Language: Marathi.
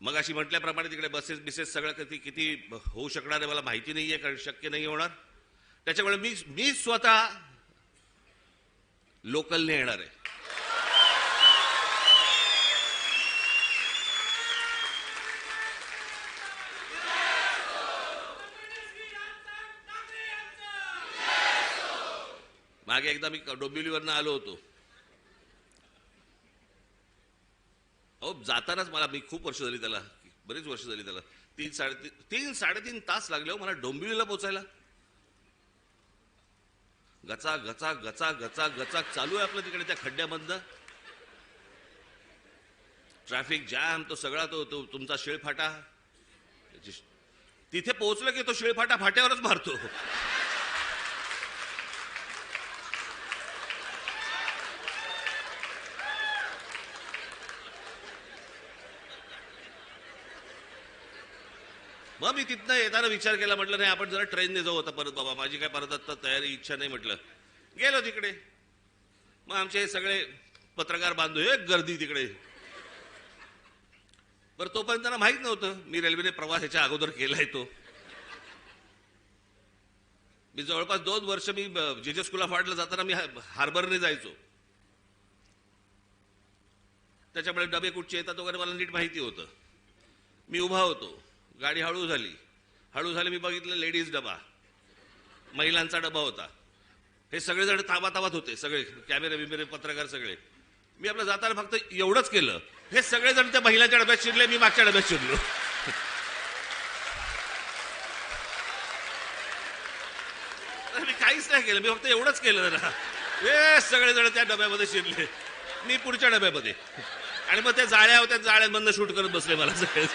मग अशी म्हटल्याप्रमाणे तिकडे बसेस बिसेस सगळं किती किती होऊ शकणार आहे मला माहिती नाहीये, कारण शक्य नाही होणार. त्याच्यामुळे मी स्वतः लोकलने येणार आहे. मागे एकदा मी डोंबिवलीवरनं आलो होतो. अहो जातानाच मला, मी खूप वर्ष झाली त्याला, बरीच वर्ष झाली त्याला, 3-3.5 तास लागले हो मला डोंबिवलीला पोहोचायला. गचा गचा गचा गचा गचा चालू आहे आपलं तिकडे त्या खड्ड्यामधनं. ट्रॅफिक जॅम, तो सगळा तो तुमचा शिळफाटा. तिथे पोहोचलं की तो शिळफाटा फाट्यावरच मारतो. मग मी तिथनं येताना विचार केला, म्हटलं नाही आपण जरा ट्रेनने जाऊ आता परत, बाबा माझी काय परत आता तयारी इच्छा नाही. म्हटलं गेलो तिकडे. मग आमचे हे सगळे पत्रकार बांधव, एक गर्दी तिकडे. बरं तोपर्यंत त्यांना माहित नव्हतं मी रेल्वेने प्रवास ह्याच्या अगोदर केलाय तो. मी जवळपास 2 वर्ष मी जेजे स्कूल ऑफ आर्टला जाताना मी हार्बरने जायचो. त्याच्यामुळे डबे कुठचे येतात वगैरे मला नीट माहिती होतं. मी उभा होतो, गाडी हळू झाली, मी बघितलं लेडीज डबा, महिलांचा डबा होता. हे सगळेजण ताबाताबात होते, सगळे कॅमेरे बिमेरे पत्रकार सगळे. मी आपलं जाताना फक्त एवढंच केलं, हे सगळेजण त्या महिलांच्या डब्यात शिरले, मी मागच्या डब्यात शिरलो. मी काहीच नाही केलं, मी फक्त एवढंच केलं ना. हे सगळेजण त्या डब्यामध्ये शिरले, मी पुढच्या डब्यामध्ये. आणि मग त्या जाळ्या होत्या, जाळ्यांमधनं शूट करत बसले मला सगळे.